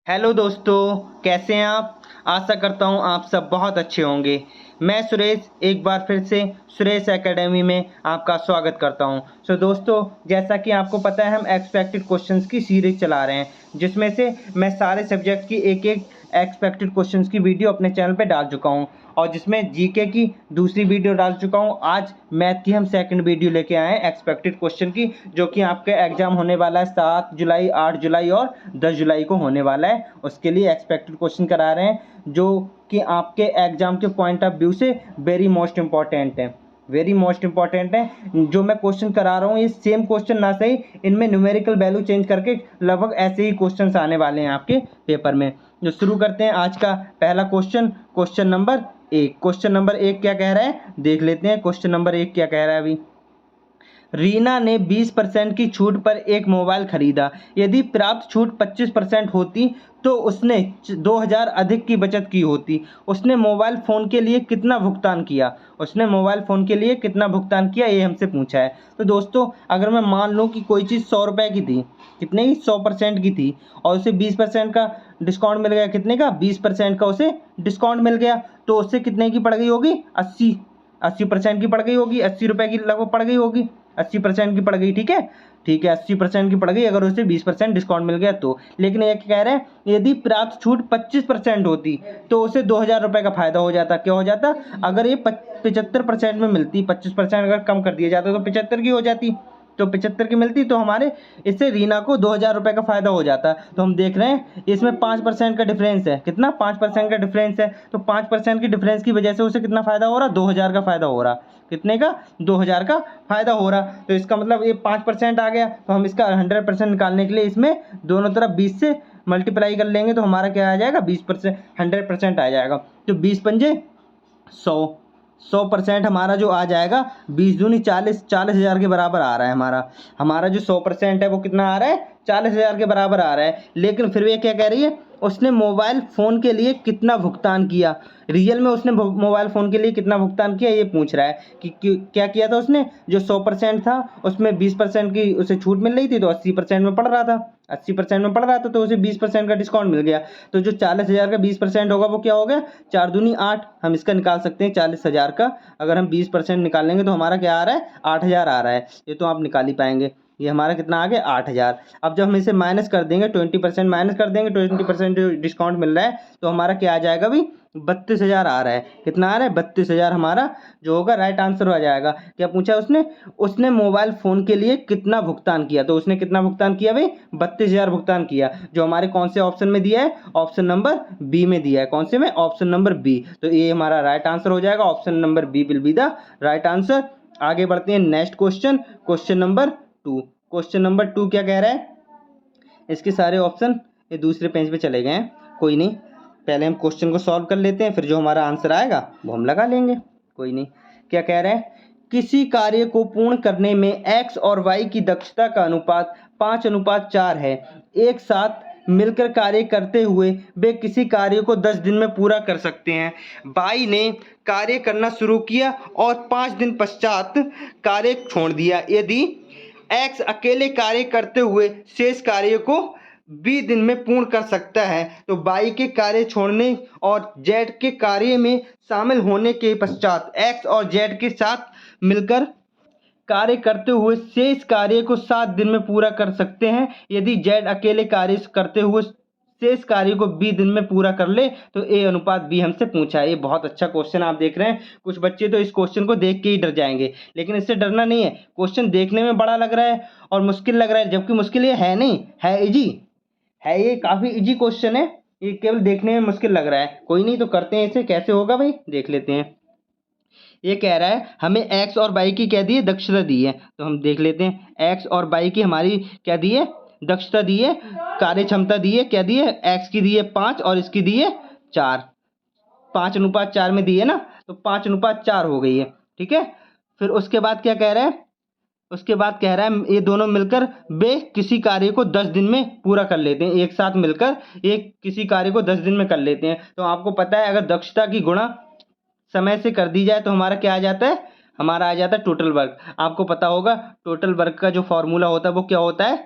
Hello दोस्तों, कैसे हैं आप। आशा करता हूं आप सब बहुत अच्छे होंगे। मैं सुरेश एक बार फिर से सुरेश एकेडमी में आपका स्वागत करता हूं। दोस्तों, जैसा कि आपको पता है हम एक्सपेक्टेड क्वेश्चंस की सीरीज चला रहे हैं, जिसमें से मैं सारे सब्जेक्ट की एक एक एक्सपेक्टेड क्वेश्चंस की वीडियो अपने चैनल पे डाल चुका हूं और जिसमें जीके की दूसरी वीडियो डाल चुका हूं। आज मैथ की हम सेकंड वीडियो लेके आए हैं एक्सपेक्टेड क्वेश्चन की, जो कि आपके एग्जाम होने वाला है 7 जुलाई, 8 जुलाई और 10 जुलाई को होने वाला है। उसके लिए एक्सपेक्टेड क्वेश्चन करा रहे हैं, जो कि आपके एग्जाम के पॉइंट ऑफ व्यू से वेरी मोस्ट इंपॉर्टेंट है। वेरी मोस्ट इंपॉर्टेंट है। जो मैं क्वेश्चन करा रहा हूँ ये सेम क्वेश्चन ना सही, इनमें न्यूमेरिकल वैल्यू चेंज करके लगभग ऐसे ही क्वेश्चंस आने वाले हैं आपके पेपर में। जो शुरू करते हैं आज का पहला question, question number 1। Question number 1 क्या कह रहा है देख लेते हैं। क्वेश्चन नंबर 1 क्या कह रहा है अभी। रीना ने 20% की छूट पर एक मोबाइल खरीदा। यदि प्राप्त छूट 25% होती तो उसने 2000 अधिक की बचत की होती। उसने मोबाइल फ़ोन के लिए कितना भुगतान किया। उसने मोबाइल फ़ोन के लिए कितना भुगतान किया ये हमसे पूछा है। तो दोस्तों, अगर मैं मान लूँ कि कोई चीज़ 100 रुपये की थी, कितने की 100% की थी, और उसे 20% का डिस्काउंट मिल गया। कितने का 20% का उसे डिस्काउंट मिल गया, तो उससे कितने की पड़ गई होगी 80% की पड़ गई होगी। 80 रुपये की लगभग पड़ गई होगी। 80% की पड़ गई, ठीक है। 80% की पड़ गई अगर उसे 20% डिस्काउंट मिल गया तो। लेकिन ये कह रहे हैं यदि प्राप्त छूट 25% होती तो उसे 2000 रुपये का फायदा हो जाता। क्या हो जाता, अगर ये 75% में मिलती, 25% अगर कम कर दिया जाता तो 75 की हो जाती। तो 75 की मिलती तो हमारे इससे रीना को 2000 रुपये का फायदा हो जाता। तो हम देख रहे हैं इसमें 5% का डिफरेंस है। कितना 5% का डिफरेंस है, तो 5% की डिफरेंस की वजह से उसे कितना फायदा हो रहा, 2000 का फायदा हो रहा। कितने का 2000 का फायदा हो रहा। तो इसका मतलब ये 5% आ गया। तो हम इसका 100% निकालने के लिए इसमें दोनों तरफ 20 से मल्टीप्लाई कर लेंगे तो हमारा क्या आ जाएगा 20%, 100% आ जाएगा। तो 20 पंजे 100, 100% हमारा जो आ जाएगा 20 दूनी 40, 40,000 के बराबर आ रहा है। हमारा जो 100% है वो कितना आ रहा है 40,000 के बराबर आ रहा है। लेकिन फिर भी क्या कह रही है, उसने मोबाइल फ़ोन के लिए कितना भुगतान किया। रियल में उसने मोबाइल फ़ोन के लिए कितना भुगतान किया ये पूछ रहा है कि क्या किया था उसने। जो 100% था उसमें 20% की उसे छूट मिल रही थी, तो 80% में पड़ रहा था। 80% में पड़ रहा था तो उसे 20% का डिस्काउंट मिल गया। तो जो 40,000 का 20% होगा वो क्या हो गया 4 दूनी 8। हम इसका निकाल सकते हैं 40,000 का। अगर हम 20% निकालेंगे तो हमारा क्या आ रहा है 8,000 आ रहा है। ये तो आप निकाल ही पाएंगे। ये हमारा कितना आ गया 8,000। अब जब हम इसे माइनस कर देंगे 20% माइनस कर देंगे, 20% जो डिस्काउंट मिल रहा है तो हमारा क्या आ जाएगा भाई 32,000 आ रहा है। कितना आ रहा है 32,000 हमारा जो होगा राइट आंसर हो जाएगा। क्या पूछा उसने मोबाइल फ़ोन के लिए कितना भुगतान किया। तो उसने कितना भुगतान किया भाई 32,000 भुगतान किया, जो हमारे कौन से ऑप्शन में दिया है, ऑप्शन नंबर बी में दिया है। कौन से में, ऑप्शन नंबर बी। तो ये हमारा राइट आंसर हो जाएगा। Option number B will be the right answer. आगे बढ़ते हैं next question, question number 2। Question number 2 क्या कह रहा है, इसके सारे ऑप्शन ये दूसरे पेज पे चले गए हैं, कोई नहीं। पहले हम क्वेश्चन को सॉल्व कर लेते हैं, फिर जो हमारा आंसर आएगा वो हम लगा लेंगे, कोई नहीं। क्या कह रहे हैं, किसी कार्य को पूर्ण करने में x और y की दक्षता का अनुपात 5:4 है। एक साथ मिलकर कार्य करते हुए वे किसी कार्य को 10 दिन में पूरा कर सकते हैं। बाई ने कार्य करना शुरू किया और 5 दिन पश्चात कार्य छोड़ दिया। यदि एक्स अकेले कार्य करते हुए शेष कार्य को 20 दिन में पूर्ण कर सकता है, तो बाई के कार्य छोड़ने और जेड के कार्य में शामिल होने के पश्चात एक्स और जेड के साथ मिलकर कार्य करते हुए शेष कार्य को 7 दिन में पूरा कर सकते हैं। यदि जेड अकेले कार्य करते हुए शेष कार्य को 20 दिन में पूरा कर ले तो ए अनुपात बी हमसे पूछा है। ये बहुत अच्छा क्वेश्चन आप देख रहे हैं। कुछ बच्चे तो इस क्वेश्चन को देख के ही डर जाएंगे, लेकिन इससे डरना नहीं है। क्वेश्चन देखने में बड़ा लग रहा है और मुश्किल लग रहा है, जबकि मुश्किल ये है नहीं, है इजी है। ये काफ़ी इजी क्वेश्चन है, ये केवल देखने में मुश्किल लग रहा है। कोई नहीं, तो करते हैं इसे, कैसे होगा भाई देख लेते हैं। ये कह रहा है हमें एक्स और वाई की क्या दी है, दक्षता दी है। तो हम देख लेते हैं एक्स और वाई की हमारी क्या दी है, दक्षता दी है, कार्य क्षमता दी है। क्या दी है, एक्स की दी है 5 और इसकी दी है 4। 5:4 में दी है ना, तो 5:4 हो गई है, ठीक है। फिर उसके बाद क्या कह रहा है, उसके बाद कह रहा है ये दोनों मिलकर वे किसी कार्य को 10 दिन में पूरा कर लेते हैं। एक साथ मिलकर एक किसी कार्य को 10 दिन में कर लेते हैं। तो आपको पता है अगर दक्षता की गुणा समय से कर दी जाए तो हमारा क्या आ जाता है, हमारा आ जाता है टोटल वर्क। आपको पता होगा टोटल वर्क का जो फॉर्मूला होता है वो क्या होता है,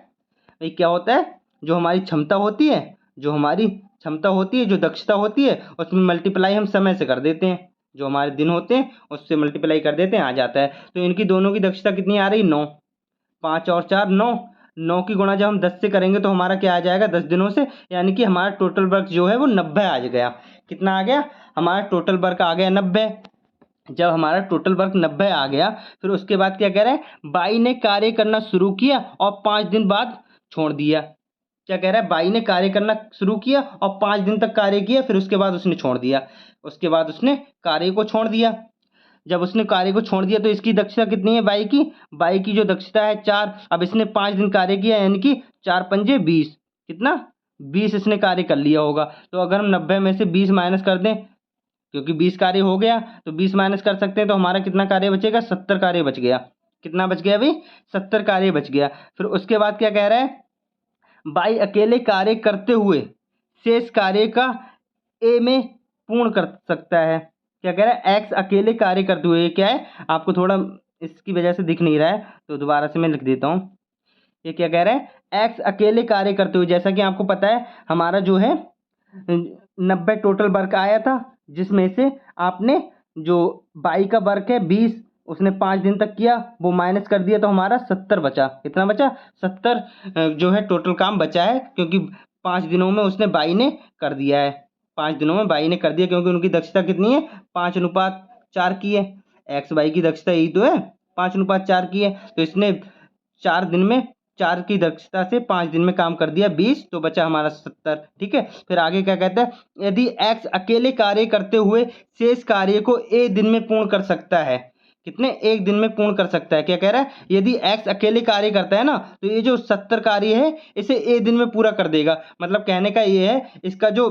ये क्या होता है, जो हमारी क्षमता होती है जो हमारी क्षमता होती है, जो दक्षता होती है, उसमें मल्टीप्लाई हम समय से कर देते हैं, जो हमारे दिन होते हैं उससे मल्टीप्लाई कर देते हैं, आ जाता है। तो इनकी दोनों की दक्षता कितनी आ रही, 9। 5 और 4 9। 9 की गुणा जब हम 10 से करेंगे तो हमारा क्या आ जाएगा, 10 दिनों से, यानी कि हमारा टोटल वर्क जो है वो 90 आ गया। कितना आ गया, हमारा टोटल वर्क आ गया 90। जब हमारा टोटल वर्क 90 आ गया, फिर उसके बाद क्या कह रहा है, बाई ने कार्य करना शुरू किया और 5 दिन बाद छोड़ दिया। क्या कह रहा है, बाई ने कार्य करना शुरू किया और 5 दिन तक कार्य किया, फिर उसके बाद उसने छोड़ दिया। उसके बाद उसने कार्य को छोड़ दिया। जब उसने कार्य को छोड़ दिया तो इसकी दक्षता कितनी है, बाई की, बाई की जो दक्षता है 4। अब इसने 5 दिन कार्य किया, यानी कि 4 पंजे 20, कितना, 20 इसने कार्य कर लिया होगा। तो अगर हम 90 में से 20 माइनस कर दें, क्योंकि 20 कार्य हो गया तो 20 माइनस कर सकते हैं, तो हमारा कितना कार्य बचेगा, 70 कार्य बच गया। कितना बच गया भाई, 70 कार्य बच गया। फिर उसके बाद क्या कह रहा है, बाई अकेले कार्य करते हुए शेष कार्य का ए में पूर्ण कर सकता है। क्या कह रहा है, एक्स अकेले कार्य करते हुए, क्या है, आपको थोड़ा इसकी वजह से दिख नहीं रहा है तो दोबारा से मैं लिख देता हूँ। ये क्या कह रहा है, एक्स अकेले कार्य करते हुए, जैसा कि आपको पता है हमारा जो है 90 टोटल वर्क आया था, जिसमें से आपने जो बाई का वर्क है 20, उसने 5 दिन तक किया, वो माइनस कर दिया तो हमारा 70 बचा। कितना बचा, 70 जो है टोटल काम बचा है, क्योंकि 5 दिनों में उसने बाई ने कर दिया है। 5 दिनों में बाई ने कर दिया, क्योंकि उनकी दक्षता कितनी है, 5:4 की है। एक्स बाई की दक्षता यही तो है, 5:4 की है। तो इसने 4 दिन में, 4 की दक्षता से 5 दिन में काम कर दिया 20, तो बचा हमारा 70। ठीक है, फिर आगे क्या कहता है, यदि एक्स अकेले कार्य करते हुए शेष कार्य को ए दिन में पूर्ण कर सकता है। कितने, एक दिन में पूर्ण कर सकता है। क्या कह रहा है, यदि एक्स अकेले कार्य करता है ना, तो ये जो 70 कार्य है इसे ए दिन में पूरा कर देगा। मतलब कहने का ये है, इसका जो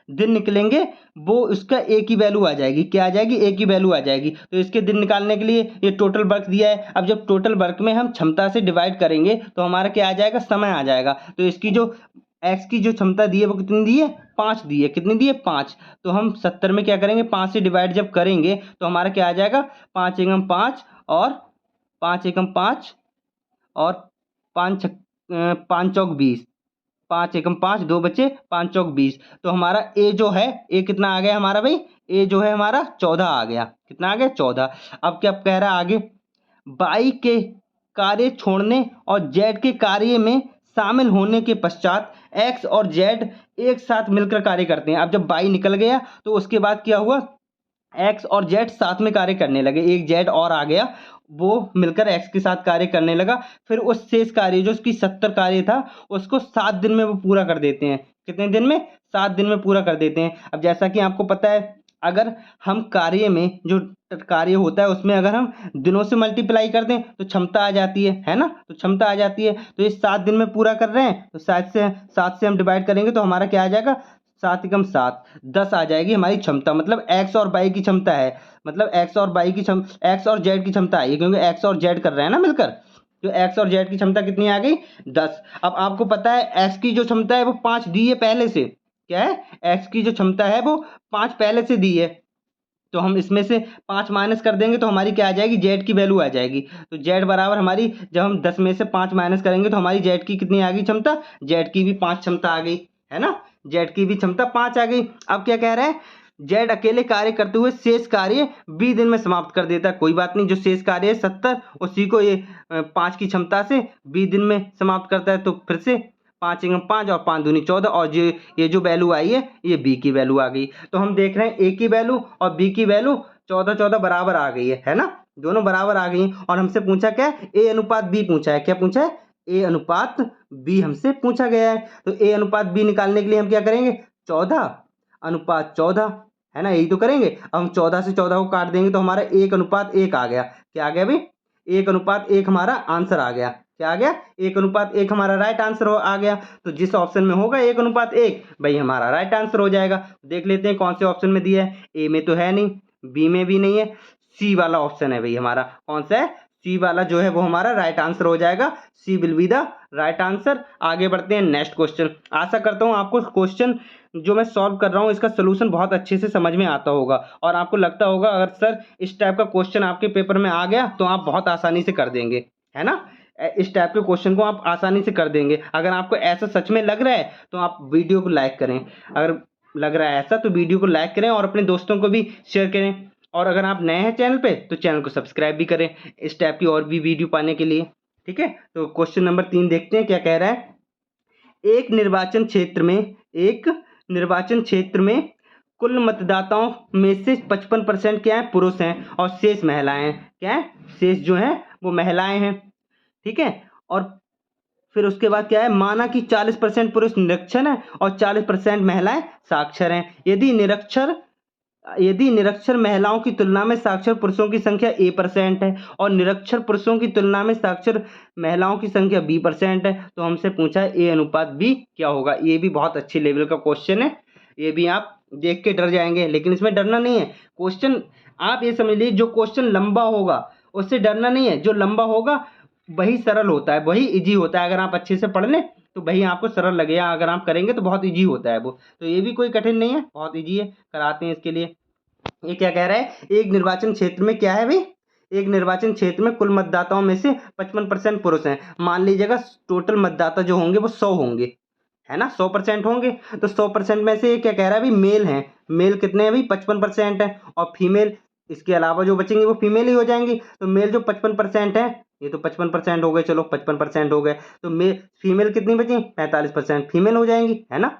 दिन निकलेंगे वो उसका ए की वैल्यू आ जाएगी। क्या आ जाएगी, ए की वैल्यू आ जाएगी। तो इसके दिन निकालने के लिए ये टोटल वर्क दिया है। अब जब टोटल वर्क में हम क्षमता से डिवाइड करेंगे तो हमारा क्या आ जाएगा, समय आ जाएगा। तो इसकी जो एक्स की जो क्षमता दी है वो कितनी दी है, 5 दी है। कितनी दी है, 5। तो हम 70 में क्या करेंगे, 5 से डिवाइड जब करेंगे तो हमारा क्या आ जाएगा, 5 एकम 5 और 5 एकम 5 और 5 चौक 20, 5 एकम 5, 2 बचे, 5 चौक 20। तो हमारा ए जो है, ए कितना आ गया हमारा भाई, ए जो है हमारा 14 आ गया। कितना आ गया, 14। अब क्या कह रहा है आगे, बाई के कार्य छोड़ने और जेड के कार्य में शामिल होने के पश्चात एक्स और जेड एक साथ मिलकर कार्य करते हैं। अब जब बाई निकल गया तो उसके बाद क्या हुआ, एक्स और जेड साथ में कार्य करने लगे, एक जेड और आ गया, वो मिलकर एक्स के साथ कार्य करने लगा। फिर उस शेष कार्य जो उसकी 70 कार्य था उसको 7 दिन में वो पूरा कर देते हैं। कितने दिन में, 7 दिन में पूरा कर देते हैं। अब जैसा कि आपको पता है, अगर हम कार्य में जो कार्य होता है उसमें अगर हम दिनों से मल्टीप्लाई कर दें तो क्षमता आ जाती है ना, तो क्षमता आ जाती है। तो ये 7 दिन में पूरा कर रहे हैं, तो 7 से हम डिवाइड करेंगे तो हमारा क्या आ जाएगा, 7 एकम 7, 10 आ जाएगी हमारी क्षमता। मतलब एक्स और बाई की क्षमता है, मतलब एक्स और बाई की एक्स और जेड की क्षमता आई है, क्योंकि एक्स और जेड कर रहे हैं ना मिलकर। तो एक्स और जेड की क्षमता कितनी आ गई, 10। अब आपको पता है एक्स की जो क्षमता है वो 5 दी है पहले से। क्या है, एक्स की जो क्षमता है वो 5 पहले से दी है। तो हम इसमें से 5 माइनस कर देंगे तो हमारी क्या आ जाएगी, जेड की वैल्यू आ जाएगी। तो जेड बराबर हमारी, जब हम 10 में से 5 माइनस करेंगे तो हमारी जेड की कितनी आ गई क्षमता, जेड की भी 5 क्षमता आ गई, है ना, जेड की भी क्षमता 5 आ गई। अब क्या कह रहा है, जेड अकेले कार्य करते हुए शेष कार्य बी दिन में समाप्त कर देता है। कोई बात नहीं, जो शेष कार्य है 70, उसी को ये 5 की क्षमता से बी दिन में समाप्त करता है। तो फिर से 5 एकम 5 और 5 दूनी 14, और ये जो वैल्यू आई है ये बी की वैल्यू आ गई। तो हम देख रहे हैं ए की वैल्यू और बी की वैल्यू 14 14 बराबर आ गई है ना, दोनों बराबर आ गई। और हमसे पूछा क्या है, ए अनुपात बी पूछा है। क्या पूछा है, ए अनुपात बी हमसे पूछा गया है। तो ए अनुपात बी निकालने के लिए हम क्या करेंगे, 14 अनुपात 14, है ना, यही तो करेंगे। अब हम 14 से 14 को काट देंगे तो हमारा 1 अनुपात 1 आ गया। क्या आ गया भाई, 1 अनुपात 1 हमारा आंसर आ गया। क्या आ गया, 1 अनुपात 1 हमारा राइट आंसर आ गया। तो जिस ऑप्शन में होगा 1 अनुपात 1 भाई हमारा राइट आंसर हो जाएगा। देख लेते हैं कौन से ऑप्शन में दिया है, ए में तो है नहीं, बी में भी नहीं है, सी वाला ऑप्शन है भाई हमारा। कौन सा है, सी वाला जो है वो हमारा राइट आंसर हो जाएगा। सी will be the right answer. आगे बढ़ते हैं नेक्स्ट क्वेश्चन। आशा करता हूँ आपको क्वेश्चन जो मैं सॉल्व कर रहा हूँ इसका सोल्यूशन बहुत अच्छे से समझ में आता होगा, और आपको लगता होगा अगर सर इस टाइप का क्वेश्चन आपके पेपर में आ गया तो आप बहुत आसानी से कर देंगे, है ना। इस टाइप के क्वेश्चन को आप आसानी से कर देंगे। अगर आपको ऐसा सच में लग रहा है तो आप वीडियो को लाइक करें, अगर लग रहा है ऐसा तो वीडियो को लाइक करें और अपने दोस्तों को भी शेयर करें। और अगर आप नए हैं चैनल पे तो चैनल को सब्सक्राइब भी करें इस टाइप की और भी वीडियो पाने के लिए। ठीक है, तो क्वेश्चन नंबर 3 देखते हैं क्या कह रहा है। एक निर्वाचन क्षेत्र में कुल मतदाताओं में से 55% क्या है, पुरुष हैं और शेष महिलाएं हैं। क्या है, शेष जो है वो महिलाएं हैं। ठीक है, और फिर उसके बाद क्या है, माना कि 40% पुरुष निरक्षर हैं और 40% महिलाएं साक्षर हैं। यदि निरक्षर महिलाओं की तुलना में साक्षर पुरुषों की संख्या A% है और निरक्षर पुरुषों की तुलना में साक्षर महिलाओं की संख्या B% है, तो हमसे पूछा है A/B क्या होगा। ये भी बहुत अच्छी लेवल का क्वेश्चन है, ये भी आप देख के डर जाएंगे, लेकिन इसमें डरना नहीं है। क्वेश्चन आप ये समझ लीजिए, जो क्वेश्चन लंबा होगा उससे डरना नहीं है, जो लंबा होगा वही सरल होता है, वही इजी होता है। अगर आप अच्छे से पढ़ लें तो वही आपको सरल लगेगा, अगर आप करेंगे तो बहुत इजी होता है वो। तो ये भी कोई कठिन नहीं है, बहुत इजी है, कराते हैं इसके लिए। ये क्या कह रहा है, एक निर्वाचन क्षेत्र में क्या है भाई, एक निर्वाचन क्षेत्र में कुल मतदाताओं में से 55% पुरुष हैं। मान लीजिएगा टोटल मतदाता जो होंगे वो 100 होंगे, है ना, 100% होंगे। तो 100% में से ये क्या कह रहा है भाई, मेल हैं। मेल कितने हैं भाई, 55% है, और फीमेल इसके अलावा जो बचेंगे वो फीमेल ही हो जाएंगी। तो मेल जो 55% है, ये तो 55% हो गए, चलो 55% हो गए, तो फीमेल कितनी बची, 45% फीमेल हो जाएंगी, है ना।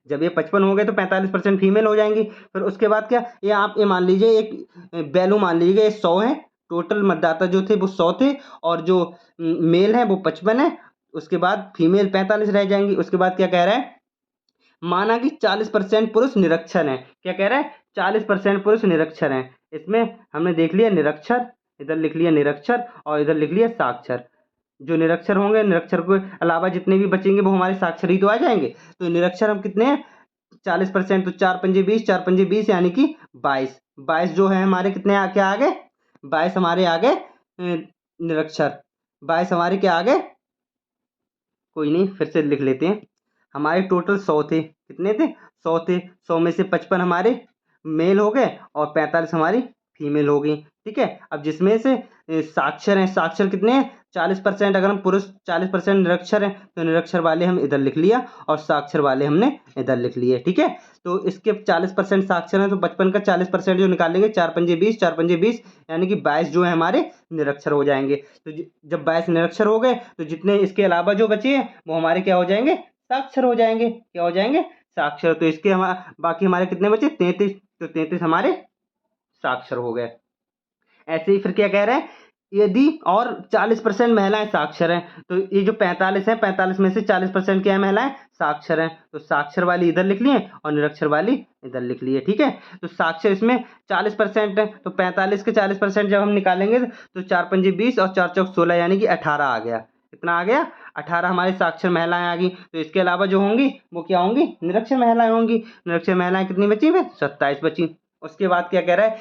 जब ये 55 हो गए तो 45% फीमेल हो जाएंगी। फिर उसके बाद क्या, ये मान लीजिए एक वैल्यू मान लीजिए 100 है, टोटल मतदाता जो थे वो 100 थे, और जो मेल है वो 55 है, उसके बाद फीमेल 45 रह जाएंगी। उसके बाद क्या कह रहा है, माना कि 40% पुरुष निरक्षर हैं। क्या कह रहा है, 40% पुरुष निरक्षर हैं। इसमें हमने देख लिया निरक्षर, इधर लिख लिया निरक्षर और इधर लिख लिया साक्षर। जो निरक्षर होंगे, निरक्षर के अलावा जितने भी बचेंगे वो हमारे साक्षर ही तो आ जाएंगे। तो निरक्षर हम कितने हैं, 40%, तो 4 पंजे 20, 4 पंजे 20 यानी कि 22 जो है हमारे कितने क्या आ गए, 22 हमारे आ गए निरक्षर, 22 हमारे क्या आ गए, कोई नहीं फिर से लिख लेते हैं। हमारे टोटल 100 थे, कितने थे, 100 थे। 100 में से 55 हमारे मेल हो गए और 45 हमारी फीमेल हो गई। ठीक है, अब जिसमें से साक्षर हैं, साक्षर कितने हैं, 40%। अगर हम पुरुष 40% निरक्षर हैं तो निरक्षर वाले हम इधर लिख लिया और साक्षर वाले हमने इधर लिख लिए। ठीक है, तो इसके 40% साक्षर हैं, तो 55 का 40% जो निकालेंगे, 4 पंजे 20, 4 पंजे 20 यानी कि 22 जो है हमारे निरक्षर हो जाएंगे। तो जब 22 निरक्षर हो गए तो जितने इसके अलावा जो बचे हैं वो हमारे क्या हो जाएंगे, साक्षर हो जाएंगे। क्या हो जाएंगे, साक्षर। तो इसके बाकी हमारे कितने बचे, 33, तो 33 हमारे साक्षर हो गए। ऐसे ही फिर क्या कह रहे हैं, यदि और 40% महिलाएं साक्षर हैं, तो ये जो 45 है, 45 में से 40% क्या है, महिलाएं साक्षर हैं। तो साक्षर वाली इधर लिख लिए और निरक्षर वाली इधर लिख लिए। ठीक है, तो साक्षर इसमें 40% है, तो 45 के 40% जब हम निकालेंगे तो 4 पंजे 20 और 4 चौक 16 यानी कि 18 आ गया। कितना आ गया, 18 हमारे साक्षर महिलाएं आ गई। तो इसके अलावा जो होंगी वो क्या होंगी, निरक्षर महिलाएं होंगी। निरक्षर महिलाएं कितनी बची, 27 बची। उसके बाद क्या कह रहा है,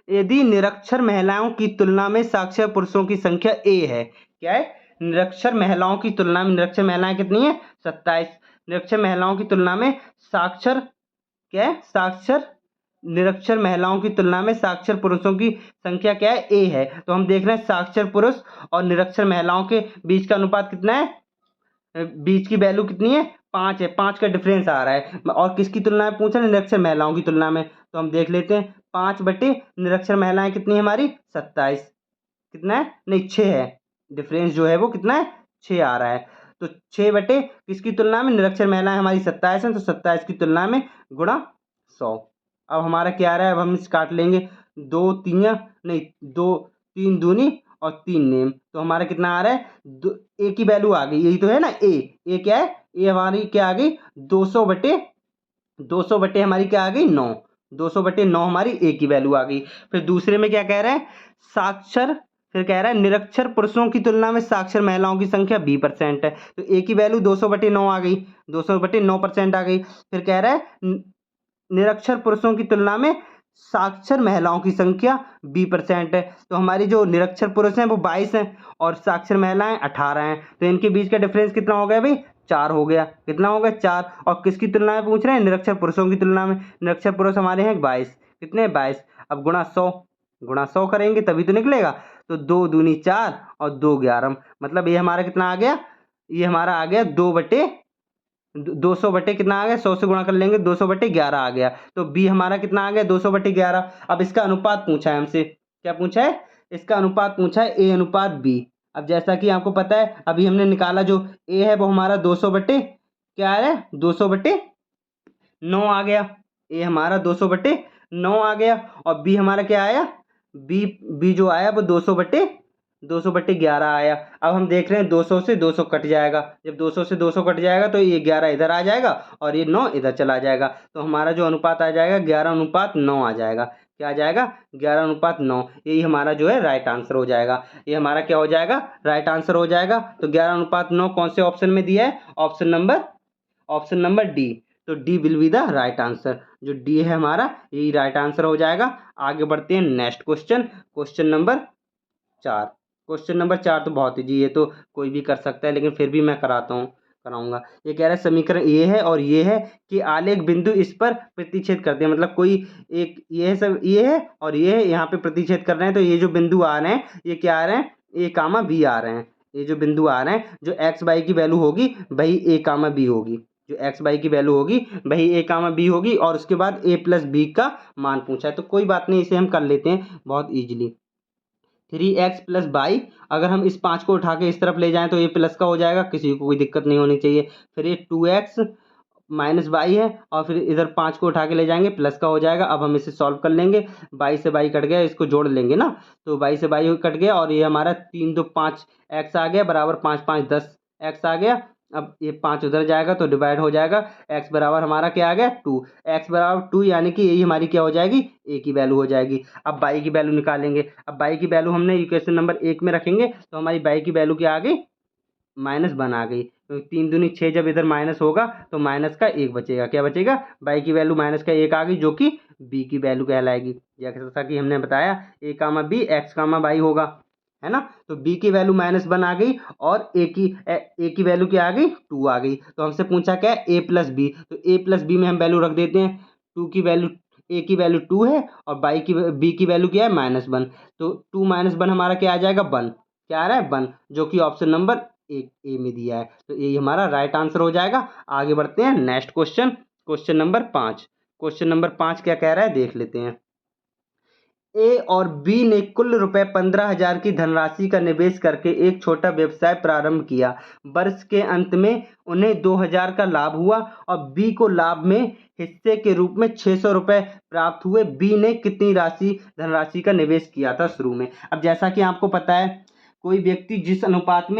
यदि निरक्षर महिलाओं की तुलना में साक्षर पुरुषों की संख्या A है। क्या है, निरक्षर महिलाओं की तुलना में, निरक्षर महिलाएं कितनी है, 27। निरक्षर महिलाओं की तुलना में साक्षर, क्या है, साक्षर निरक्षर महिलाओं की तुलना में साक्षर पुरुषों की संख्या क्या है, A है। तो हम देख रहे हैं साक्षर पुरुष और निरक्षर महिलाओं के बीच का अनुपात कितना है, बीच की वैल्यू कितनी है, 5 है। 5 का डिफरेंस आ रहा है, और किसकी तुलना में पूछा, निरक्षर महिलाओं की तुलना में। तो हम देख लेते हैं, 5 बटे निरक्षर महिलाएं कितनी है हमारी, 27। कितना है, नहीं 6 है, डिफरेंस जो है वो कितना है, 6 आ रहा है। तो 6 बटे किसकी तुलना में, निरक्षर महिलाएं हमारी 27 हैं, तो 27 की तुलना में गुणा 100। अब हमारा क्या आ रहा है, अब हम इस काट लेंगे, 2 3 नहीं 2 3 दूनी और 3 नेम, तो हमारा कितना आ रहा है, ए की वैल्यू आ गई, यही तो है ना, ए क्या है, ए हमारी क्या आ गई, 200 बटे हमारी क्या आ गई, 9। 200 बटे 9 हमारी ए की वैल्यू आ गई। फिर दूसरे में क्या कह रहा है, साक्षर, फिर कह रहा है निरक्षर पुरुषों की तुलना में साक्षर महिलाओं की संख्या 20% है। तो ए की वैल्यू 200 बटे 9 आ गई, 200 बटे 9% आ गई। फिर कह रहा है निरक्षर पुरुषों की तुलना में साक्षर महिलाओं की संख्या 20% है। तो हमारी जो निरक्षर पुरुष हैं वो 22 हैं और साक्षर महिलाएं 18 हैं। तो इनके बीच का डिफरेंस कितना हो गया भाई, 4 हो गया। कितना हो गया, 4। और किसकी तुलना में पूछ रहे हैं, निरक्षर पुरुषों की तुलना में। निरक्षर पुरुष हमारे हैं 22, कितने 22। अब गुणा 100 करेंगे तभी तो निकलेगा। तो 2 दूनी 4 और 2 11, मतलब ये हमारा कितना आ गया, ये हमारा आ गया 200 बटे कितना आ गया, 100 से गुणा कर लेंगे, 200 बटे 11 आ गया। तो बी हमारा कितना आ गया, 200 बटे 11। अब इसका अनुपात पूछा है हमसे, क्या पूछा है, इसका अनुपात पूछा है, ए अनुपात बी। अब जैसा कि आपको पता है अभी हमने निकाला, जो ए है वो हमारा 200 बटे क्या है, 200 बटे 9 आ गया। ए हमारा 200 बटे 9 आ गया, और बी हमारा क्या आया, बी जो आया वो 200 बटे 11 आया। अब हम देख रहे हैं 200 से 200 कट जाएगा, जब 200 से 200 कट जाएगा तो ये 11 इधर आ जाएगा और ये 9 इधर चला जाएगा, तो हमारा जो अनुपात आ जाएगा 11:9 आ जाएगा। क्या आ जाएगा, 11:9। यही हमारा जो है राइट आंसर हो जाएगा, ये हमारा क्या हो जाएगा, राइट आंसर हो जाएगा। तो 11:9 कौन से ऑप्शन में दिया है, ऑप्शन नंबर डी। तो D will be the right answer, जो डी है हमारा यही राइट आंसर हो जाएगा। आगे बढ़ते हैं next question, question number 4। Question number 4 तो बहुत ईजी है, तो कोई भी कर सकता है, लेकिन फिर भी मैं कराऊंगा। ये कह रहा है समीकरण ये है और ये है कि आलेख बिंदु इस पर प्रतिच्छेद करते हैं, मतलब कोई एक ये है, सब ये है और ये है, यहाँ पे प्रतिच्छेद कर रहे हैं। तो ये जो बिंदु आ रहे हैं ये क्या आ रहे हैं, ए कामा बी आ रहे हैं। ये जो बिंदु आ रहे हैं, जो एक्स वाई की वैल्यू होगी वही ए कामा बी होगी, जो एक्स वाई की वैल्यू होगी वही ए कामा बी होगी, और उसके बाद ए प्लस बी का मान पूछा है। तो कोई बात नहीं, इसे हम कर लेते हैं बहुत ईजिली। 3x प्लस वाई, अगर हम इस 5 को उठा के इस तरफ ले जाएं तो ये प्लस का हो जाएगा, किसी को कोई दिक्कत नहीं होनी चाहिए। फिर ये 2x माइनस वाई है, और फिर इधर 5 को उठा के ले जाएंगे, प्लस का हो जाएगा। अब हम इसे सॉल्व कर लेंगे, वाई से वाई कट गया, इसको जोड़ लेंगे ना, तो वाई से वाई कट गया, और ये हमारा 3 2 5 x आ गया, बराबर 5 5 10 x आ गया। अब ये 5 उधर जाएगा तो डिवाइड हो जाएगा, x बराबर हमारा क्या आ गया 2, x बराबर 2, यानी कि यही हमारी क्या हो जाएगी, a की वैल्यू हो जाएगी। अब y की वैल्यू निकालेंगे, अब y की वैल्यू हमने इक्वेशन नंबर 1 में रखेंगे, तो हमारी y की वैल्यू क्या आ गई, -1 आ गई। तो 3 दूनी 6, जब इधर माइनस होगा तो माइनस का 1 बचेगा, क्या बचेगा, y की वैल्यू माइनस का 1 आ गई, जो कि b की वैल्यू कहलाएगी। जैसा कि हमने बताया a comma b x comma y होगा, है ना। तो b की वैल्यू -1 आ गई, और a की वैल्यू क्या आ गई, 2 आ गई। तो हमसे पूछा क्या है, a प्लस बी, तो a प्लस बी में हम वैल्यू रख देते हैं। 2 की वैल्यू, a की वैल्यू 2 है, और b की वैल्यू क्या है, -1। तो 2 - 1 हमारा क्या आ जाएगा, 1। क्या आ रहा है, 1, जो कि ऑप्शन नंबर ए में दिया है। तो यही हमारा राइट आंसर हो जाएगा। आगे बढ़ते हैं next question, question number 5। Question number 5 क्या कह रहा है, देख लेते हैं। ए और बी ने कुल रुपए 15,000 की धनराशि का निवेश करके एक छोटा व्यवसाय प्रारंभ किया। वर्ष के अंत में उन्हें 2,000 का लाभ हुआ, और बी को लाभ में हिस्से के रूप में 600 रुपए प्राप्त हुए। बी ने कितनी धनराशि का निवेश किया था शुरू में। अब जैसा कि आपको पता है, कोई व्यक्ति जिस अनुपात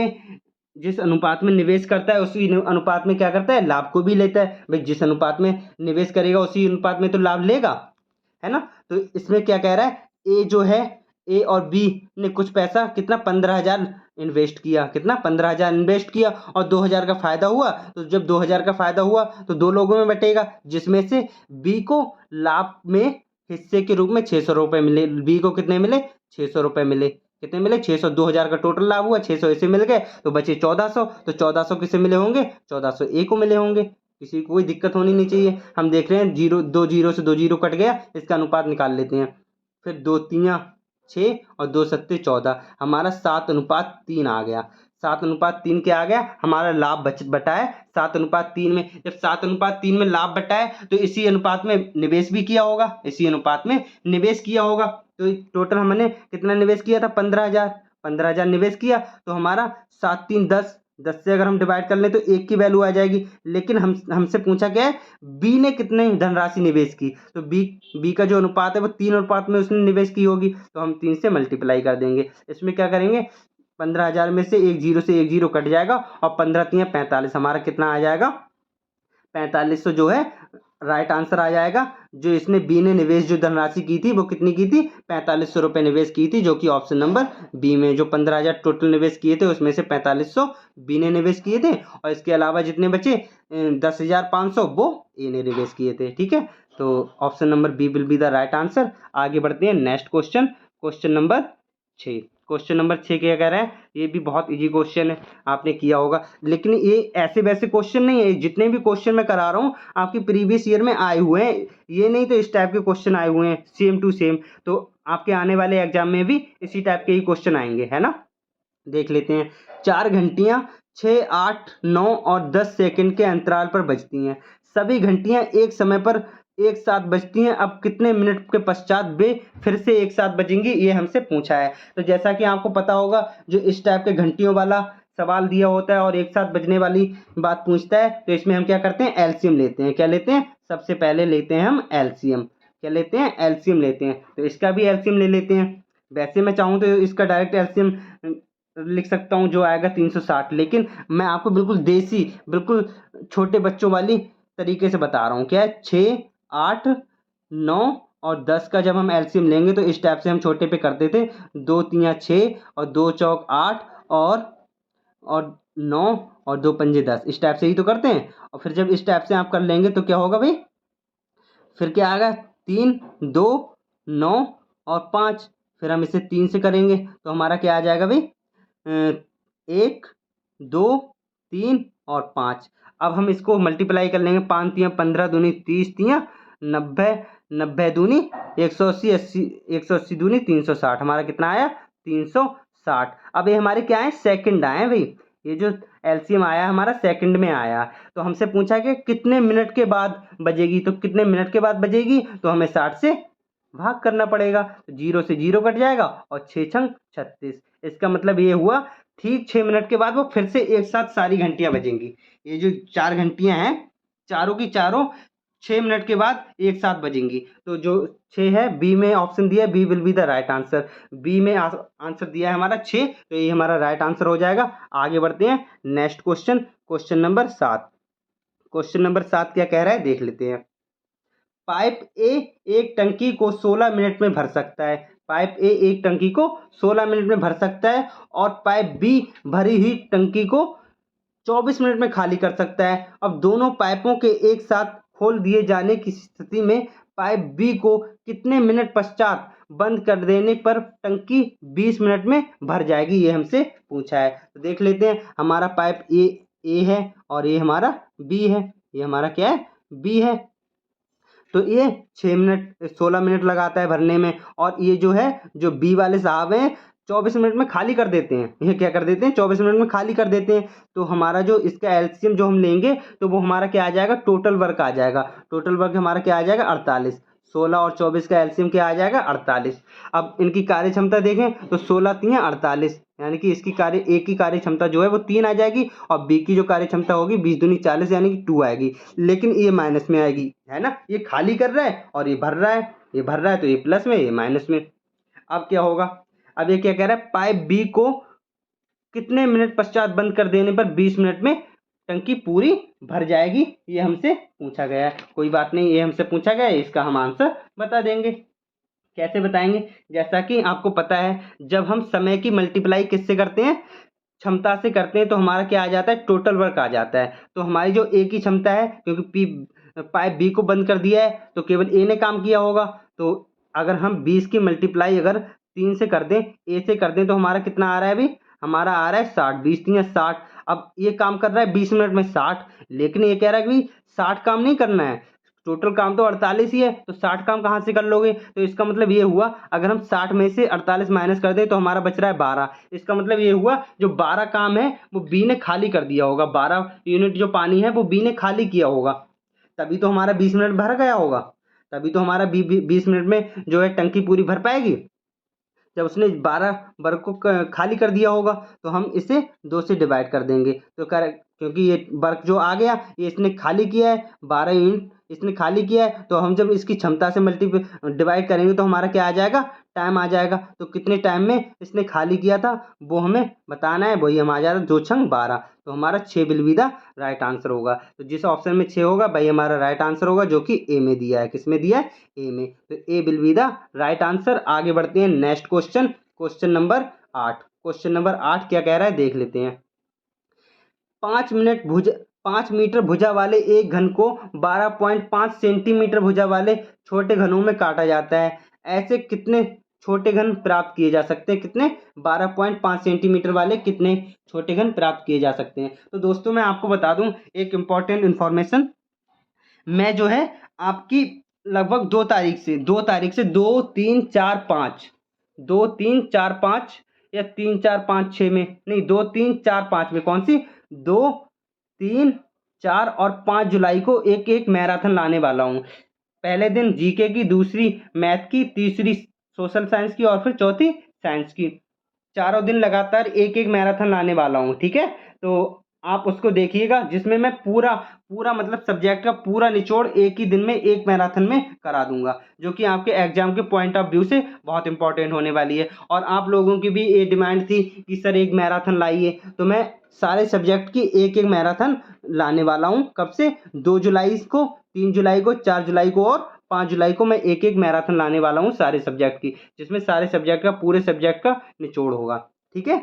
में निवेश करता है, उसी अनुपात में क्या करता है, लाभ को भी लेता है। भाई जिस अनुपात में निवेश करेगा उसी अनुपात में तो लाभ लेगा, है ना। तो इसमें क्या कह रहा है, ए जो है, ए और बी ने कुछ पैसा, कितना 15,000 इन्वेस्ट किया, कितना 15,000 इन्वेस्ट किया, और 2,000 का फायदा हुआ। तो जब 2,000 का फायदा हुआ तो 2 लोगों में बटेगा, जिसमें से बी को लाभ में हिस्से के रूप में 600 रुपये मिले। बी को कितने मिले, 600 रुपये मिले। कितने मिले, 600। 2,000 का टोटल लाभ हुआ, 600 इसे मिल गए, तो बचे 1,400। तो 1,400 किसे मिले होंगे, 1,400 ए को मिले होंगे। किसी को कोई दिक्कत होनी नहीं चाहिए। हम देख रहे हैं 2 जीरो से 2 जीरो कट गया, इसका अनुपात निकाल लेते हैं। फिर 2 3 6 और 2 7 14, हमारा 7:3 आ गया। 7:3 क्या आ गया, हमारा लाभ बटा है 7:3 में। जब 7:3 में लाभ बटा है तो इसी अनुपात में निवेश भी किया होगा, इसी अनुपात में निवेश किया होगा। तो टोटल हमने कितना निवेश किया था, 15,000 निवेश किया। तो हमारा 7 3 10 से अगर हम डिवाइड कर लें तो 1 की वैल्यू आ जाएगी। लेकिन हमसे पूछा क्या है, बी ने कितने धनराशि निवेश की। तो बी का जो अनुपात है वो 3 अनुपात में उसने निवेश की होगी, तो हम 3 से मल्टीप्लाई कर देंगे। इसमें क्या करेंगे, 15,000 में से 1 जीरो कट जाएगा, और 15 3 45, हमारा कितना आ जाएगा, 4500 जो है राइट आंसर आ जाएगा। जो इसने बी ने निवेश जो धनराशि की थी वो कितनी की थी, 4500 रुपये निवेश की थी, जो कि ऑप्शन नंबर बी में। जो 15,000 टोटल निवेश किए थे उसमें से 4500 बी ने निवेश किए थे, और इसके अलावा जितने बचे 10,500 वो ए ने निवेश किए थे। ठीक है, तो option number B will be the right answer. आगे बढ़ते हैं next question, question number 6। Question number 6 क्या कह रहा है, ये भी बहुत इजी क्वेश्चन है, आपने किया होगा। लेकिन ये ऐसे वैसे क्वेश्चन नहीं है, जितने भी क्वेश्चन मैं करा रहा हूँ आपकी प्रीवियस ईयर में आए हुए हैं, ये नहीं तो इस टाइप के क्वेश्चन आए हुए हैं सेम टू सेम। तो आपके आने वाले एग्जाम में भी इसी टाइप के ही क्वेश्चन आएंगे, है ना। देख लेते हैं। 4 घंटियां 6, 8, 9 और 10 सेकंड के अंतराल पर बजती हैं। सभी घंटियां एक समय पर एक साथ बजती हैं। अब कितने मिनट के पश्चात वे फिर से एक साथ बजेंगी, ये हमसे पूछा है। तो जैसा कि आपको पता होगा, जो इस टाइप के घंटियों वाला सवाल दिया होता है और एक साथ बजने वाली बात पूछता है, तो इसमें हम क्या करते हैं, एलसीएम लेते हैं। क्या लेते हैं, सबसे पहले लेते हैं हम एलसीएम। क्या लेते हैं, एलसीएम लेते हैं। तो इसका भी एलसीएम ले लेते हैं। वैसे मैं चाहूँ तो इसका डायरेक्ट एलसीएम लिख सकता हूँ, जो आएगा 360, लेकिन मैं आपको बिल्कुल देसी, बिल्कुल छोटे बच्चों वाली तरीके से बता रहा हूँ। क्या है, 6, 8, 9 और 10 का जब हम एलसीएम लेंगे तो इस टाइप से हम छोटे पे करते थे। 2 तियां 6 और 2 चौक 8 और 9 और 2 पंजे 10, इस टाइप से ही तो करते हैं। और फिर जब इस टाइप से आप कर लेंगे तो क्या होगा भाई, फिर क्या आएगा, 3, 2, 9 और 5। फिर हम इसे 3 से करेंगे तो हमारा क्या आ जाएगा भाई, 1, 2, 3 और 5। अब हम इसको मल्टीप्लाई कर लेंगे। 5 तियां 15 दूनी 30 तियां 90, 90 दूनी 180, 180 दूनी 360। हमारा कितना आया, 360। अब ये हमारे क्या है, सेकंड आए भाई। ये जो एलसीएम आया हमारा सेकंड में आया। तो हमसे पूछा कि कितने मिनट के बाद बजेगी, तो कितने मिनट के बाद बजेगी, तो हमें 60 से भाग करना पड़ेगा। तो 0 से 0 कट जाएगा और 6 छंग 36। इसका मतलब ये हुआ ठीक 6 मिनट के बाद वो फिर से एक साथ सारी घंटियां बजेंगी। ये जो 4 घंटियां हैं, चारों की चारों 6 मिनट के बाद एक साथ बजेंगी। तो जो 6 है, बी में ऑप्शन दिया है, B will be the right answer. B में आंसर दिया है हमारा 6, तो ये हमारा राइट आंसर हो जाएगा। आगे बढ़ते हैं, next question, question number 7। Question number 7 क्या कह रहा है, देख लेते हैं। पाइप ए एक टंकी को 16 मिनट में भर सकता है। पाइप ए एक टंकी को 16 मिनट में भर सकता है और पाइप बी भरी हुई टंकी को 24 मिनट में खाली कर सकता है। अब दोनों पाइपों के एक साथ खोल दिए जाने की स्थिति में पाइप बी को कितने मिनट पश्चात बंद कर देने पर टंकी 20 मिनट में भर जाएगी, ये हमसे पूछा है। तो देख लेते हैं। हमारा पाइप ए है और ये हमारा बी है। ये हमारा क्या है, बी है। तो ये 16 मिनट लगाता है भरने में, और ये जो है, जो बी वाले साहब हैं, 24 मिनट में खाली कर देते हैं। ये क्या कर देते हैं, 24 मिनट में खाली कर देते हैं। तो हमारा जो इसका एलसीएम जो हम लेंगे, तो वो हमारा क्या आ जाएगा, टोटल वर्क आ जाएगा। टोटल वर्क हमारा क्या आ जाएगा, 48। 16 और 24 का एलसीएम क्या आ जाएगा, 48। अब इनकी कार्य क्षमता देखें तो 16 तियां 48, यानी कि इसकी ए की कार्य क्षमता जो है वो 3 आ जाएगी, और बी की जो कार्य क्षमता होगी 20 दूनी 40, यानी कि 2 आएगी। लेकिन ये माइनस में आएगी, है ना। ये खाली कर रहा है और ये भर रहा है, ये भर रहा है, तो ये प्लस में, ये माइनस में। अब क्या होगा, अब ये क्या कह रहा है, पाइप बी को कितने मिनट पश्चात बंद कर देने पर 20 मिनट में टंकी पूरी भर जाएगी, ये हमसे पूछा गया है। कोई बात नहीं, ये हमसे पूछा गया है, इसका हम आंसर बता देंगे। कैसे बताएंगे, जैसा कि आपको पता है, जब हम समय की मल्टीप्लाई किससे करते हैं, क्षमता से करते हैं, तो हमारा क्या आ जाता है, टोटल वर्क आ जाता है। तो हमारी जो ए की क्षमता है, क्योंकि पाइप बी को बंद कर दिया है, तो केवल ए ने काम किया होगा। तो अगर हम 20 की मल्टीप्लाई अगर 3 से कर दें, ए से कर दें, तो हमारा कितना आ रहा है अभी, हमारा आ रहा है 60। 20 3 60। अब ये काम कर रहा है 20 मिनट में 60, लेकिन ये कह रहा है कि 60 काम नहीं करना है, टोटल काम तो 48 ही है, तो 60 काम कहाँ से कर लोगे। तो इसका मतलब ये हुआ, अगर हम 60 में से 48 माइनस कर दें तो हमारा बच रहा है 12। इसका मतलब ये हुआ, जो 12 काम है वो बी ने खाली कर दिया होगा। 12 यूनिट जो पानी है वो बी ने खाली किया होगा, तभी तो हमारा 20 मिनट भर गया होगा। तभी तो हमारा 20 मिनट में जो है टंकी पूरी भर पाएगी, जब उसने 12 वर्ग को खाली कर दिया होगा। तो हम इसे 2 से डिवाइड कर देंगे, तो क्योंकि ये वर्ग जो आ गया, ये इसने खाली किया है, 12 यूनिट इसने खाली किया है, तो हम जब इसकी क्षमता से डिवाइड करेंगे तो हमारा क्या आ जाएगा, टाइम आ जाएगा। तो कितने टाइम में इसने खाली किया था वो हमें बताना है, वही हम आ जाएगा 2 छंग 12। तो हमारा 6 will be the right answer होगा। तो जिस ऑप्शन में 6 होगा वही हमारा राइट आंसर होगा, जो कि ए में दिया है। किस में दिया है, ए में। तो ए will be the right answer. आगे बढ़ते हैं, next question, question number 8। Question number 8 क्या कह रहा है, देख लेते हैं। 5 मीटर भुजा वाले एक घन को 12.5 सेंटीमीटर भुजा वाले छोटे घनों में काटा जाता है। ऐसे कितने छोटे घन प्राप्त किए जा सकते हैं, कितने, 12.5 सेंटीमीटर वाले कितने छोटे घन प्राप्त किए जा सकते हैं। तो दोस्तों मैं आपको बता दूं एक इंपॉर्टेंट इंफॉर्मेशन, मैं जो है आपकी लगभग 2 तारीख से 2 3 4 5, 2 3 4 5 या 3 4 5 6 में, नहीं 2 3 4 5 में, कौन सी 2 3 4 और 5 जुलाई को एक एक मैराथन लाने वाला हूँ। पहले दिन जीके की, दूसरी मैथ की, तीसरी सोशल साइंस की और फिर चौथी साइंस की। चारों दिन लगातार एक एक मैराथन लाने वाला हूँ, ठीक है। तो आप उसको देखिएगा, जिसमें मैं पूरा पूरा मतलब सब्जेक्ट का पूरा निचोड़ एक ही दिन में एक मैराथन में करा दूंगा, जो कि आपके एग्जाम के पॉइंट ऑफ व्यू से बहुत इंपॉर्टेंट होने वाली है। और आप लोगों की भी ये डिमांड थी कि सर एक मैराथन लाइए, तो मैं सारे सब्जेक्ट की एक एक मैराथन लाने वाला हूँ। कब से? 2 जुलाई को, 3 जुलाई को, 4 जुलाई को और 5 जुलाई को मैं एक एक मैराथन लाने वाला हूँ सारे सब्जेक्ट की, जिसमें सारे सब्जेक्ट का, पूरे सब्जेक्ट का निचोड़ होगा, ठीक है।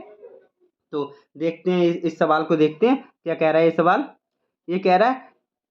तो देखते हैं इस सवाल को, देखते हैं क्या कह रहा है ये सवाल। ये कह रहा है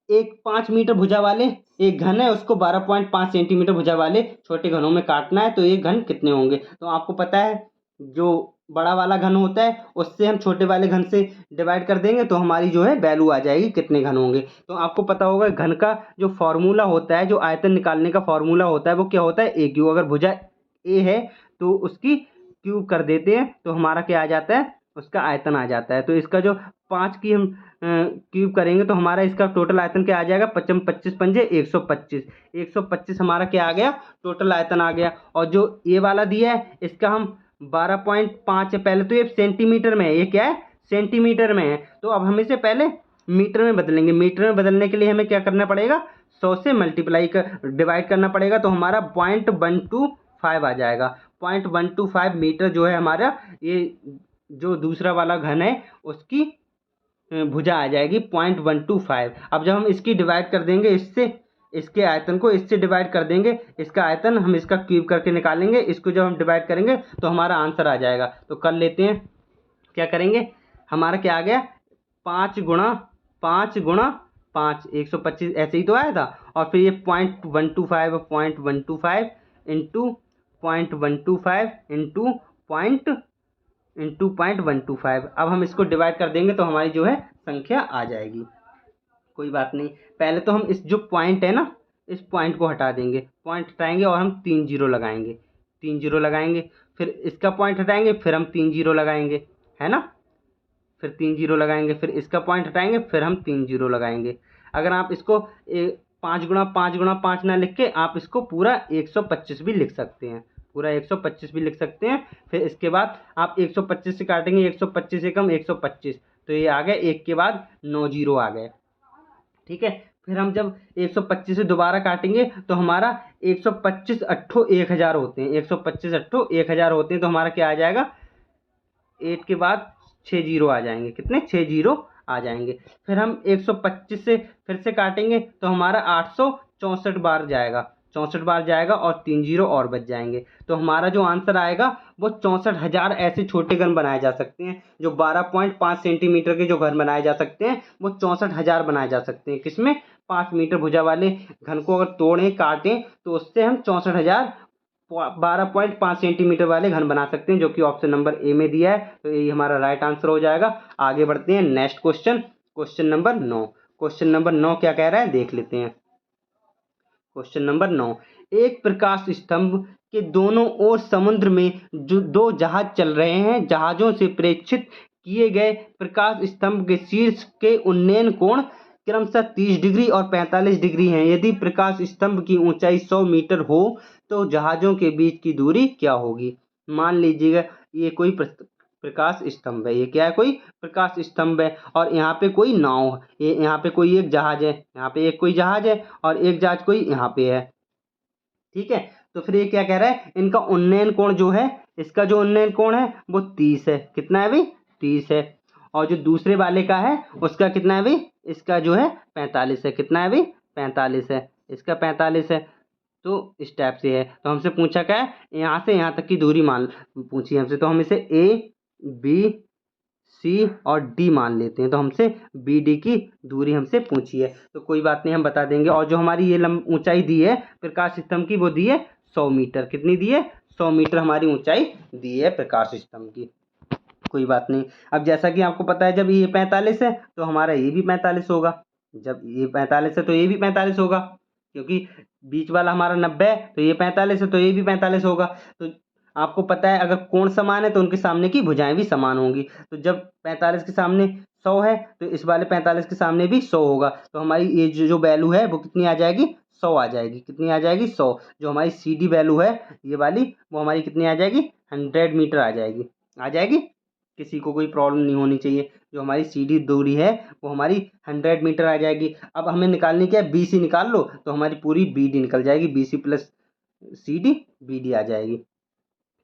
एक 5 मीटर भुजा वाले एक घन है, उसको 12.5 सेंटीमीटर भुजा वाले छोटे घनों में काटना है, तो ये घन कितने होंगे? तो आपको पता है जो बड़ा वाला घन होता है उससे हम छोटे वाले घन से डिवाइड कर देंगे, तो हमारी जो है वैल्यू आ जाएगी कितने घन होंगे। तो आपको पता होगा घन का जो फॉर्मूला होता है, जो आयतन निकालने का फॉर्मूला होता है, वो क्या होता है? ए क्यू। अगर भुजा ए है तो उसकी क्यूब कर देते हैं, तो हमारा क्या आ जाता है? उसका आयतन आ जाता है। तो इसका जो 5 की हम क्यूब करेंगे तो हमारा इसका टोटल आयतन क्या आ जाएगा? 55 25 पंजे 125, 125 हमारा क्या आ गया? टोटल आयतन आ गया। और जो ये वाला दिया है इसका हम 12.5 है, पहले तो ये सेंटीमीटर में है, ये क्या है? सेंटीमीटर में है। तो अब हम इसे पहले मीटर में बदलेंगे। मीटर में बदलने के लिए हमें क्या करना पड़ेगा? 100 से मल्टीप्लाई कर डिवाइड करना पड़ेगा, तो हमारा 0.125 आ जाएगा। 0.125 मीटर जो है हमारा, ये जो दूसरा वाला घन है उसकी भुजा आ जाएगी 0.125। अब जब हम इसकी डिवाइड कर देंगे इससे, इसके आयतन को इससे डिवाइड कर देंगे, इसका आयतन हम इसका क्यूब करके निकालेंगे, इसको जब हम डिवाइड करेंगे तो हमारा आंसर आ जाएगा। तो कर लेते हैं, क्या करेंगे? हमारा क्या आ गया? 5 गुणा 5 गुणा 5, 125 ऐसे ही तो आया था। और फिर ये 0.125, 0.125 इंटू 0.125 इंटू 0.125। अब हम इसको डिवाइड कर देंगे तो हमारी जो है संख्या आ जाएगी। कोई बात नहीं, पहले तो हम इस जो पॉइंट है ना, इस पॉइंट को हटा देंगे, पॉइंट हटाएंगे और हम 3 जीरो लगाएंगे, 3 जीरो लगाएंगे। फिर इसका पॉइंट हटाएंगे, फिर हम 3 जीरो लगाएंगे, है ना। फिर 3 जीरो लगाएंगे, फिर इसका पॉइंट हटाएंगे, फिर हम 3 जीरो लगाएंगे। अगर आप इसको 5 गुणा 5 ना लिख के आप इसको पूरा 125 भी लिख सकते हैं, पूरा 125 भी लिख सकते हैं। फिर इसके बाद आप 125 से काटेंगे, 125 एकम 125, तो ये आ गए, एक के बाद 9 जीरो आ गए, ठीक है। फिर हम जब 125 से दोबारा काटेंगे तो हमारा 125 अट्ठो 1000 होते हैं, 125 अट्ठो 1000 होते हैं, तो हमारा क्या आ जाएगा? 8 के बाद 6 जीरो आ जाएंगे, कितने? 6 जीरो आ जाएंगे। फिर हम 125 से फिर से काटेंगे तो हमारा 864 बार जाएगा, 64 बार जाएगा और 3 जीरो और बच जाएंगे। तो हमारा जो आंसर आएगा वो 64,000 ऐसे छोटे घन बनाए जा सकते हैं। जो 12.5 सेंटीमीटर के जो घन बनाए जा सकते हैं वो 64,000 बनाए जा सकते हैं। किसमें? 5 मीटर भुजा वाले घन को अगर तोड़ें, काटें, तो उससे हम 64,000 12.5 सेंटीमीटर वाले घन बना सकते हैं, जो कि ऑप्शन नंबर ए में दिया है। तो यही हमारा राइट आंसर हो जाएगा। आगे बढ़ते हैं next question, question number 9। Question number 9 क्या कह रहा है देख लेते हैं। क्वेश्चन नंबर 9, एक प्रकाश स्तंभ के दोनों ओर समुद्र में जो 2 जहाज चल रहे हैं, जहाजों से प्रेक्षित किए गए प्रकाश स्तंभ के शीर्ष के उन्नयन कोण क्रमशः 30 डिग्री और 45 डिग्री हैं। यदि प्रकाश स्तंभ की ऊंचाई 100 मीटर हो तो जहाजों के बीच की दूरी क्या होगी? मान लीजिएगा ये कोई प्रकाश स्तंभ है, ये क्या है? कोई प्रकाश स्तंभ है, और यहाँ पे कोई नाव है, ये यहाँ पे कोई एक जहाज है, यहाँ पे एक कोई जहाज है और एक जहाज कोई यहाँ पे है, ठीक है। तो फिर ये क्या कह रहा है? इनका उन्नयन कोण जो है, इसका जो उन्नयन कोण है वो 30 है। कितना है भाई? 30 है। और जो दूसरे वाले का है उसका कितना है भाई? इसका जो है 45 है। कितना है भाई? 45 है। इसका 45 है। तो इस टाइप से है। तो हमसे पूछा क्या है? यहाँ से यहाँ तक की दूरी मान पूछी हमसे, तो हम इसे ए बी सी और डी मान लेते हैं। तो हमसे बी डी की दूरी हमसे पूछी है, तो कोई बात नहीं, हम बता देंगे। और जो हमारी ये ऊंचाई दी है प्रकाश स्तंभ की, वो दी है 100 मीटर। कितनी दी है? 100 मीटर हमारी ऊंचाई दी है प्रकाश स्तंभ की। कोई बात नहीं। अब जैसा कि आपको पता है, जब ये 45 है तो हमारा ये भी 45 होगा, जब ये 45 है तो ये भी 45 होगा, क्योंकि बीच वाला हमारा 90 है तो ये 45 है, तो ये भी 45 होगा। तो आपको पता है अगर कोण समान है तो उनके सामने की भुजाएं भी समान होंगी। तो जब 45 के सामने 100 है तो इस वाले 45 के सामने भी 100 होगा। तो हमारी ये जो वैल्यू है वो कितनी आ जाएगी, 100 आ जाएगी। कितनी आ जाएगी, 100। जो हमारी सी डी वैल्यू है ये वाली, वो हमारी कितनी आ जाएगी, 100 मीटर आ जाएगी। आ जाएगी, किसी को कोई प्रॉब्लम नहीं होनी चाहिए। जो हमारी सी डी दूरी है वो हमारी 100 मीटर आ जाएगी। अब हमें निकालनी क्या है, बी सी निकाल लो तो हमारी पूरी बी डी निकल जाएगी। B C plus C D B D आ जाएगी।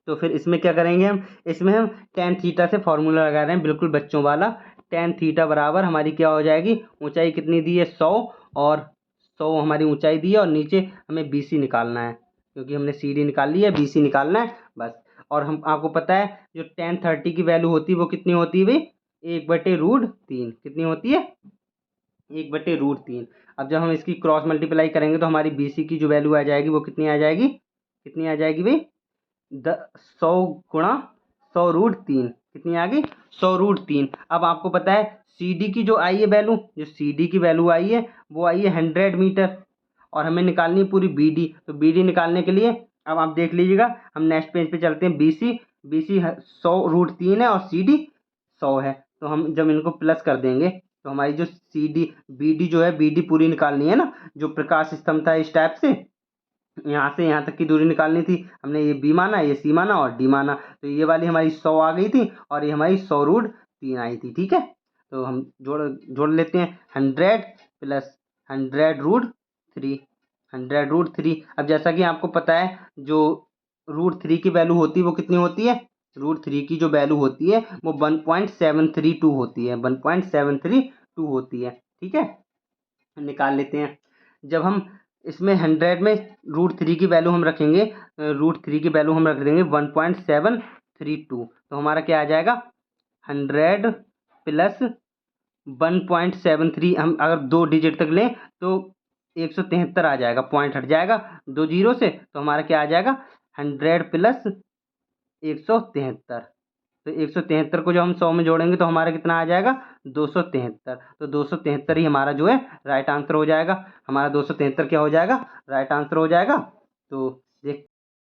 तो फिर इसमें क्या करेंगे हम, इसमें हम टेन थीटा से फॉर्मूला लगा रहे हैं, बिल्कुल बच्चों वाला। टेन थीटा बराबर हमारी क्या हो जाएगी, ऊंचाई कितनी दी है, 100, और 100 हमारी ऊंचाई दी है, और नीचे हमें बी सी निकालना है, क्योंकि हमने सी डी निकाल ली है, बी सी निकालना है बस। और हम आपको पता है जो टेन 30 की वैल्यू होती है वो कितनी होती है भाई, 1/√3। कितनी होती है, 1/√3। अब जब हम इसकी क्रॉस मल्टीप्लाई करेंगे तो हमारी बी सी की जो वैल्यू आ जाएगी वो कितनी आ जाएगी, कितनी आ जाएगी भाई, 100 गुणा 100√3। कितनी आ गई, 100√3। अब आपको पता है सी डी की जो आई है वैल्यू, जो सी डी की वैल्यू आई है वो आई है 100 मीटर, और हमें निकालनी है पूरी बी डी। तो बी डी निकालने के लिए अब आप देख लीजिएगा, हम नेक्स्ट पेज पे चलते हैं। बी सी 100√3 है और सी डी 100 है। तो हम जब इनको प्लस कर देंगे तो हमारी जो सी डी बी डी जो है, बी डी पूरी निकालनी है ना। जो प्रकाश स्तंभ था इस टाइप से यहाँ से यहाँ तक की दूरी निकालनी थी, हमने ये बी माना, ये सी माना और डी माना। तो ये वाली हमारी 100 आ गई थी और ये हमारी 100√3 आई थी। ठीक है, तो हम जोड़ लेते हैं, 100 प्लस 100√3, 100√3। अब जैसा कि आपको पता है जो √3 की वैल्यू होती है वो कितनी होती है, √3 की जो वैल्यू होती है वो 1.732 होती है, 1.732 होती है। ठीक है, निकाल लेते हैं। जब हम इसमें 100 में √3 की वैल्यू हम रखेंगे, √3 की वैल्यू हम रख देंगे 1.732, तो हमारा क्या आ जाएगा, 100 प्लस 1.73। हम अगर 2 डिजिट तक लें तो 173 आ जाएगा, पॉइंट हट जाएगा 2 जीरो से, तो हमारा क्या आ जाएगा, 100 प्लस 173। तो 173 को जो हम 100 में जोड़ेंगे तो हमारा कितना आ जाएगा, 273। तो 273 ही हमारा जो है राइट आंसर हो जाएगा। हमारा 273 क्या हो जाएगा, राइट आंसर हो जाएगा। तो देख